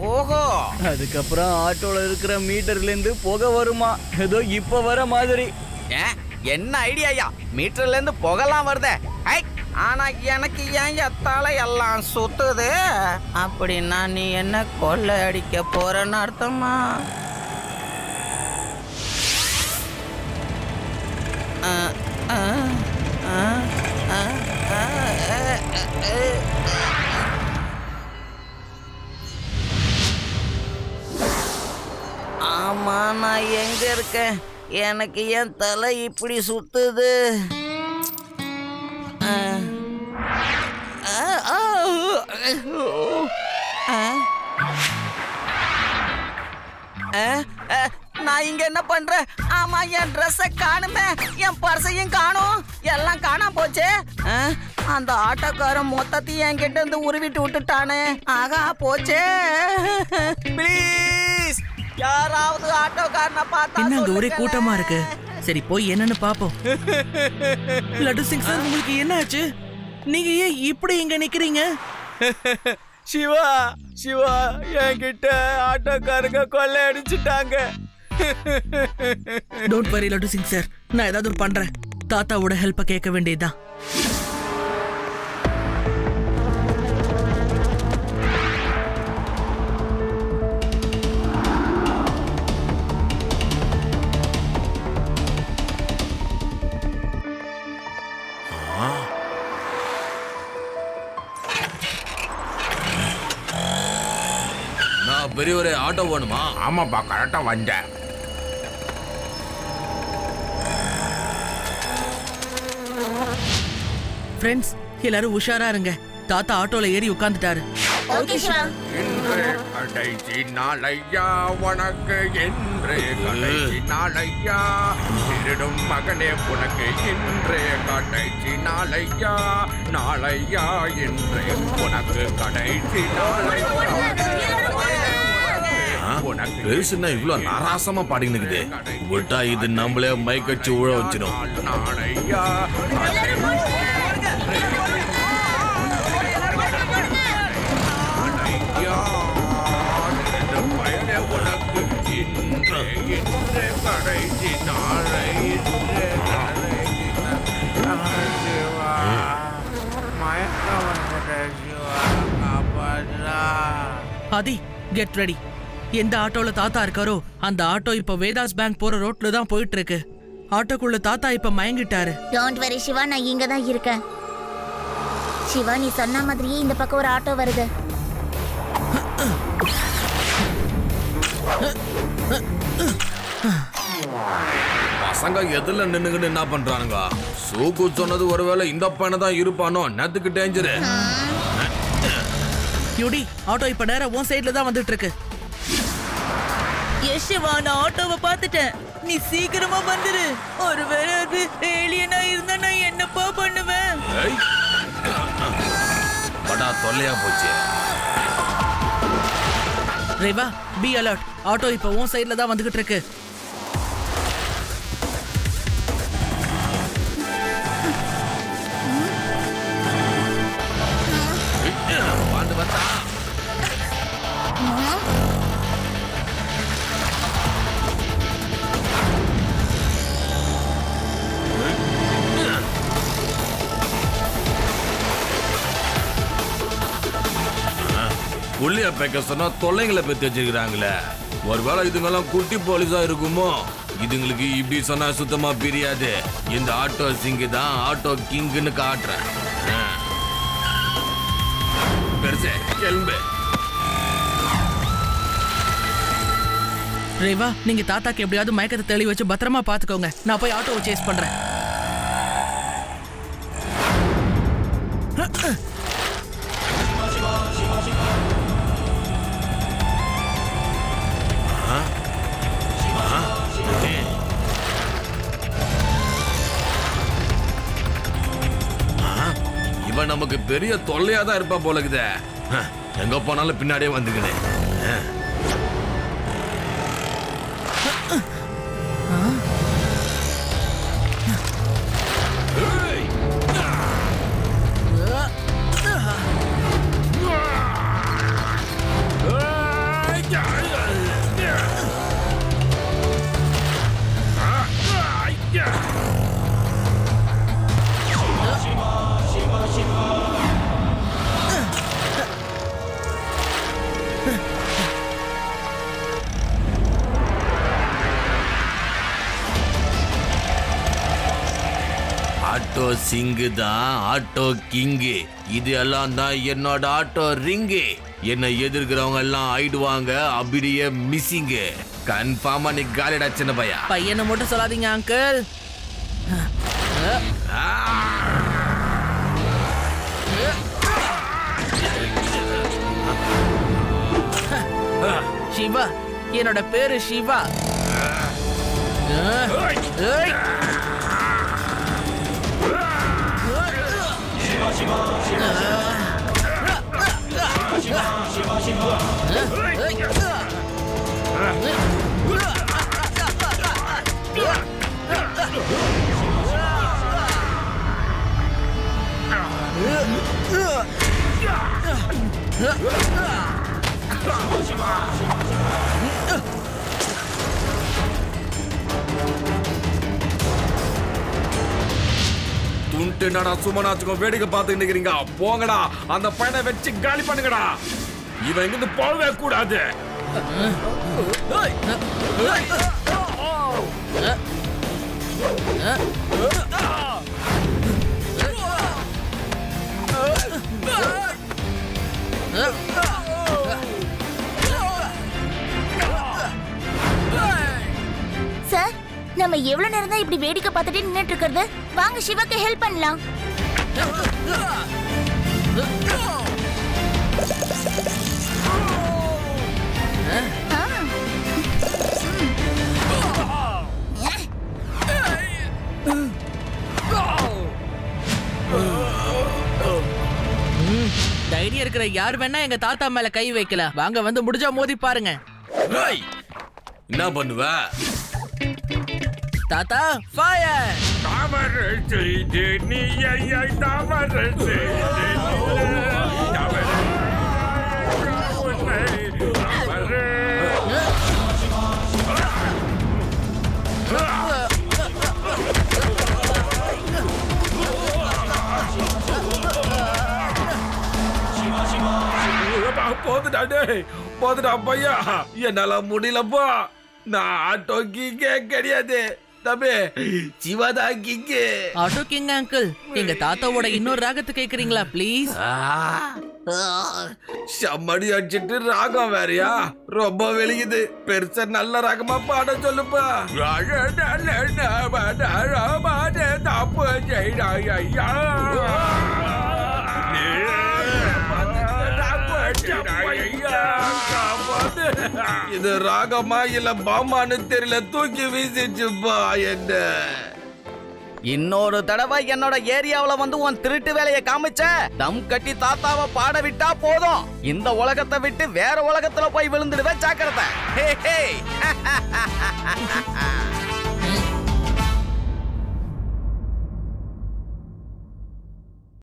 ஓஹோ. அதுக்கப்புறம் ஆட்டோல இருக்கிற மீட்டர்ல இருந்து புகை வருமா, ஏதோ இப்ப வர மாதிரி. என்ன ஐடியாயா? மீட்டர்ல இருந்து புகலாம் வருதே. ஆனா எனக்கு ஏன் எத்தால எல்லாம் சுத்துது? அப்படின்னா நீ என்ன கொள்ளை அடிக்க போறன்னு அர்த்தமா? ஆமா, நான் எங்க இருக்கேன்? எனக்கு என் தலை இப்படி சுத்துது. நான் இங்க என்ன பண்றேன்? ஆமா, என் ட்ரெஸ்ஸை காணுமே, என் பர்சையும் காணும், எல்லாம் காணாம போச்சு. அந்த ஆட்டோக்காரன் மொத்தத்தையும் என்கிட்ட இருந்து உருவிட்டு விட்டுட்டானே. ஆகா போச்சே. ப்ளீஸ் யாராவது ஆட்டோக்காரனை பார்த்தா என்ன அங்க ஒரே கூட்டமா இருக்கு? சரி போய் என்னன்னு பாப்போம். லட்டு சிங் சார், உங்களுக்கு என்ன ஆச்சு? நீங்க ஏன் இப்படி இங்க நிக்கிறீங்க? சிவா சிவா, என்கிட்ட ஆட்டோக்காரங்க கொள்ளை அடிச்சுட்டாங்க. Don't worry laddu Singh sir, நான் ஏதாவது பண்றேன். தாத்தாவோட ஹெல்ப்பை கேட்க வேண்டியதுதான். பெரிய ஒரு ஆட்டோ வேணுமா? ஆமாப்பா, கரெக்டா வந்தேன். ஃப்ரெண்ட்ஸ், எல்லாரும் உஷாரா இருங்க. தாத்தா ஆட்டோல ஏறி உட்கார்ந்துட்டாரு. இன்று கடைசி நாளையா உனக்கு, என்று கடைசி நாளையா திருடும் மகனே உனக்கு, இன்று கடைசி நாளையா, நாளையா என்று உனக்கு கடைசி பேசுனா இவ்வளவு நாராசமா பாடினுக்குது. விட்டா இது நம்மளே மைக்கச்சு ஊழ வச்சிடும். நாளையா உனக்கு, இன்று இன்று கடைசி நாளை, இன்று சிவா மயக்கம் வந்துட்ட சிவா, காப்பாற்றா. ஆதி, கெட் ரெடி. எந்த ஆட்டோல தாத்தா இருக்காரோ அந்த ஆட்டோ இப்ப வேதாஸ் பேங்க் போற ரோட்ல தான் போயிட்டு இருக்கு. ஆட்டோக்குள்ள தாத்தா இப்ப மயங்கிட்டாரு. டோன்ட் வரி சிவா, நான் இங்க தான் இருக்கேன். சிவா, நீ சொன்ன மாதிரியே இந்த பக்கம் ஒரு ஆட்டோ வருது. பசங்க எதுல நின்னுகிட்டு என்ன பண்றானுங்க? சூக்கு சொன்னது ஒருவேளை இந்த பையனை தான் இருப்பானோ? நேத்துக்கு டேஞ்சரு. யூடி, ஆட்டோ இப்ப நேரா உன் சைடுல தான் வந்துட்டு இருக்கு. யஷ்வா, நான் ஆட்டோவை பார்த்துட்டேன். நீ சீக்கிரமா வந்துரு. ஒருவேளை அது ஏலியனா இருந்தா நான் என்னப்பா பண்ணுவேன்? படா தொல்லையா போச்சு. Rewa, be alert. ஆட்டோ இப்ப உன் சைடுல தான் வந்துகிட்டு இருக்கு. புள்ளிய பேக்க சொன்னா தொல்லைங்களை பெற்று வச்சிருக்கிறாங்களே. ஒருவேளை இதுங்கெல்லாம் குட்டி போலீஸா இருக்குமோ? இதுங்களுக்கு இப்படி சொன்னா சுத்தமா பிரியாது. இந்த ஆட்டோ சிங்கு தான் ஆட்டோ கிங்னு காட்டுறேன். பெருசே கிளம்பு. ரேவா, நீங்க தாத்தாக்கு எப்படியாவது மயக்கத்தை தெளி வச்சு பத்திரமா பாத்துக்கோங்க. நான் போய் ஆட்டோவை சேஸ் பண்றேன். இவன் நமக்கு பெரிய தொல்லையா தான் இருப்பா போல இருக்குதே. எங்க போனாலும் பின்னாடியே வந்துக்கினேன். ஆட்டோ சிங்கு தான் ஆட்டோ கிங்கு. இது எல்லாம் தான் என்னோட ஆட்டோ ரிங்கு. என்னை எதிர்க்கிறவங்க எல்லாம் ஆயிடுவாங்க அப்படியே மிஸ்ஸிங்கு. கன்ஃபார்மா நீ காலிடா சின்ன பையா. பையனை மட்டும் சொல்லாதீங்க அங்கிள். சிவா, என்னோட பேரு சிவா. துண்டு நடா சுமனாச்சுக்கும் வேடிக்கை பார்த்து நிக்கிறீங்க. போங்கடா, அந்த பையனை வச்சு காலி பண்ணுங்கடா. இவன் இங்கிருந்து போகவே கூடாது. சார், நம்ம எவ்வளவு நேரம் தான் இப்படி வேடிக்கை பார்த்துட்டு நின்னுட்டு இருக்கிறது? வாங்க சிவாக்கு ஹெல்ப் பண்ணலாம். தைரியம் இருக்கிற யார் வேணா எங்க தாத்தா மேல கை வைக்கலாம். வாங்க வந்து முடிஞ்சா மோதி பாருங்க. என்ன பண்ணுவ தாத்தா? ஃபயர்! தவறு செய்து நீ ஐயா தவறு செய்து போதுடா பையா, என்னால முடியலப்பா. நான் ஆட்டோ கிங்கே கிடையாது தம்பி, Shivada king. Auto king uncle, எங்க தாத்தாவோட இன்னொரு ராகத்தை கேக்குறீங்களா ப்ளீஸ்? செம்மடி அடிச்சிட்டு ராகம் வேறையா? ரொம்ப வெளியுது. பெருசா நல்ல ராகமா பாட சொல்லுப்பா. தப்பு செய்யா இது ராகமா இல்ல பாமான்னு தெரியல, தூக்கி வீசிச்சுப்பா என்ன. இன்னொரு தடவை என்னோட ஏரியாவுல வந்து உன் திருட்டு வேலையை காமிச்ச, தம் கட்டி தாத்தாவை பாட விட்டா போதும். இந்த உலகத்தை விட்டு வேற உலகத்துல போய் விழுந்துடுவே, ஜாக்கிரதை.